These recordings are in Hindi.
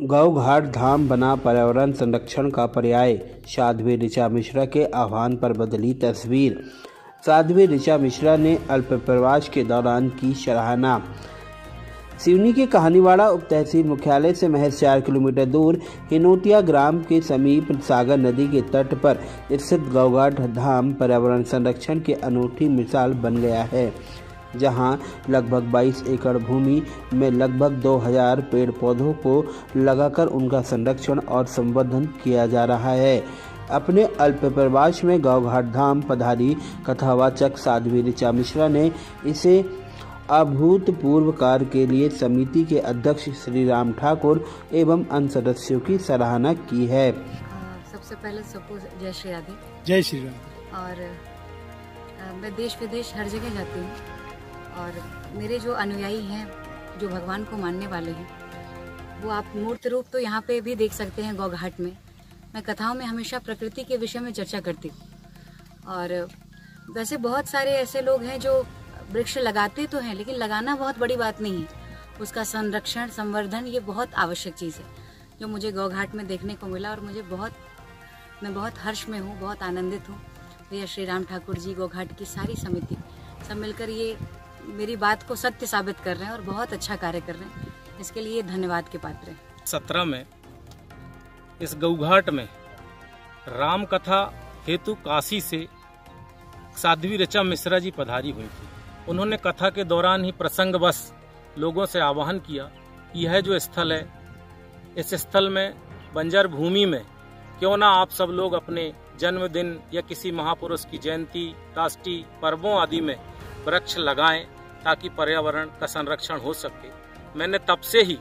गौघाट धाम बना पर्यावरण संरक्षण का पर्याय, साध्वी ऋचा मिश्रा के आह्वान पर बदली तस्वीर। साध्वी ऋचा मिश्रा ने अल्पप्रवास के दौरान की सराहना। सिवनी के कहानीवाड़ा उप तहसील मुख्यालय से महज 4 किलोमीटर दूर हिनोतिया ग्राम के समीप सागर नदी के तट पर स्थित गौघाट धाम पर्यावरण संरक्षण की अनूठी मिसाल बन गया है, जहां लगभग 22 एकड़ भूमि में लगभग 2000 पेड़ पौधों को लगाकर उनका संरक्षण और संवर्धन किया जा रहा है। अपने अल्पप्रवास में गौघाट धाम पधारी कथावाचक साध्वी ऋचा मिश्रा ने इसे अभूतपूर्व कार्य के लिए समिति के अध्यक्ष श्री राम ठाकुर एवं अन्य सदस्यों की सराहना की है। सबसे पहले सबको जय श्री राधे। जय श्री राम। और मैं देश विदेश हर जगह जाती हूँ और मेरे जो अनुयायी हैं, जो भगवान को मानने वाले हैं, वो आप मूर्त रूप तो यहाँ पे भी देख सकते हैं गौघाट में। मैं कथाओं में हमेशा प्रकृति के विषय में चर्चा करती हूँ और वैसे बहुत सारे ऐसे लोग हैं जो वृक्ष लगाते तो हैं, लेकिन लगाना बहुत बड़ी बात नहीं है, उसका संरक्षण संवर्धन ये बहुत आवश्यक चीज़ है, जो मुझे गौघाट में देखने को मिला और मैं बहुत हर्ष में हूँ, बहुत आनंदित हूँ। भैया श्री राम ठाकुर जी, गौघाट की सारी समिति सब मिलकर ये मेरी बात को सत्य साबित कर रहे हैं और बहुत अच्छा कार्य कर रहे हैं, इसके लिए धन्यवाद के पात्र हैं। 17 में इस गौघाट में राम कथा हेतु काशी से साध्वी ऋचा मिश्रा जी पधारी हुई थी। उन्होंने कथा के दौरान ही प्रसंगवश लोगों से आह्वान किया कि यह जो स्थल है, इस स्थल में बंजर भूमि में क्यों ना आप सब लोग अपने जन्मदिन या किसी महापुरुष की जयंती, राष्ट्रीय पर्वों आदि में वृक्ष लगाएं, ताकि पर्यावरण का संरक्षण हो सके। मैंने तब से ही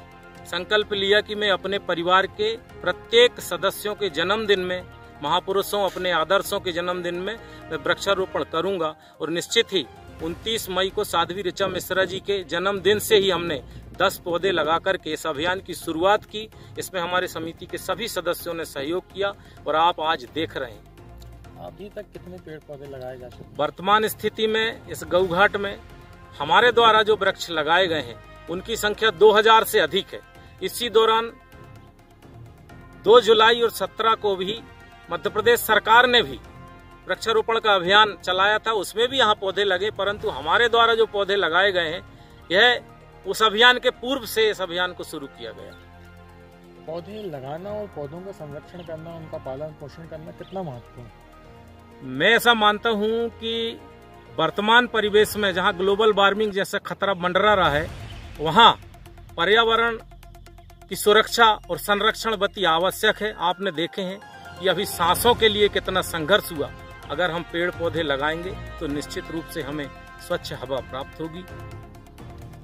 संकल्प लिया कि मैं अपने परिवार के प्रत्येक सदस्यों के जन्मदिन में, महापुरुषों अपने आदर्शों के जन्मदिन में मैं वृक्षारोपण करूंगा और निश्चित ही 29 मई को साध्वी ऋचा मिश्रा जी के जन्मदिन से ही हमने 10 पौधे लगा करके इस अभियान की शुरुआत की। इसमें हमारे समिति के सभी सदस्यों ने सहयोग किया और आप आज देख रहे हैं। अभी तक कितने पेड़ पौधे लगाए जा सकते? वर्तमान स्थिति में इस गौघाट में हमारे द्वारा जो वृक्ष लगाए गए हैं उनकी संख्या 2000 से अधिक है। इसी दौरान 2 जुलाई और 17 को भी मध्य प्रदेश सरकार ने भी वृक्षारोपण का अभियान चलाया था, उसमें भी यहाँ पौधे लगे, परंतु हमारे द्वारा जो पौधे लगाए गए हैं यह उस अभियान के पूर्व से इस अभियान को शुरू किया गया। पौधे लगाना और पौधों का संरक्षण करना, उनका पालन पोषण करना कितना महत्वपूर्ण है? मैं ऐसा मानता हूँ कि वर्तमान परिवेश में जहाँ ग्लोबल वार्मिंग जैसा खतरा मंडरा रहा है, वहाँ पर्यावरण की सुरक्षा और संरक्षण अति आवश्यक है। आपने देखे हैं कि अभी सांसों के लिए कितना संघर्ष हुआ। अगर हम पेड़ पौधे लगाएंगे तो निश्चित रूप से हमें स्वच्छ हवा प्राप्त होगी।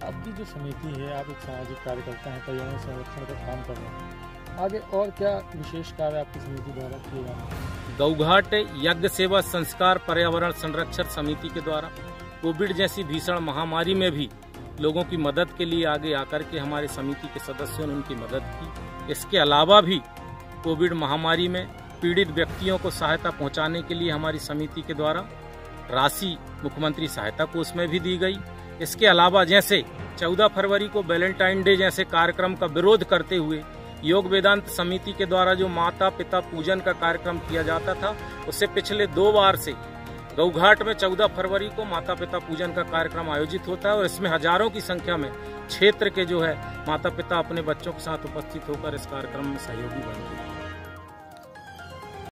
आपकी जो समिति है, आप एक सामाजिक कार्यकर्ता हैं, पर्यावरण संरक्षण का काम कर रहे हैं, आगे और क्या विशेष कार्य आपकी समिति द्वारा किए जा रहे हैं? गौघाट यज्ञ सेवा संस्कार पर्यावरण संरक्षण समिति के द्वारा कोविड जैसी भीषण महामारी में भी लोगों की मदद के लिए आगे आकर के हमारे समिति के सदस्यों ने उनकी मदद की। इसके अलावा भी कोविड महामारी में पीड़ित व्यक्तियों को सहायता पहुंचाने के लिए हमारी समिति के द्वारा राशि मुख्यमंत्री सहायता कोष में भी दी गई। इसके अलावा जैसे 14 फरवरी को वैलेंटाइन डे जैसे कार्यक्रम का विरोध करते हुए योग वेदांत समिति के द्वारा जो माता पिता पूजन का कार्यक्रम किया जाता था, उससे पिछले 2 बार से गौघाट में 14 फरवरी को माता पिता पूजन का कार्यक्रम आयोजित होता है और इसमें हजारों की संख्या में क्षेत्र के जो है माता पिता अपने बच्चों के साथ उपस्थित होकर इस कार्यक्रम में सहयोगी बनते हैं।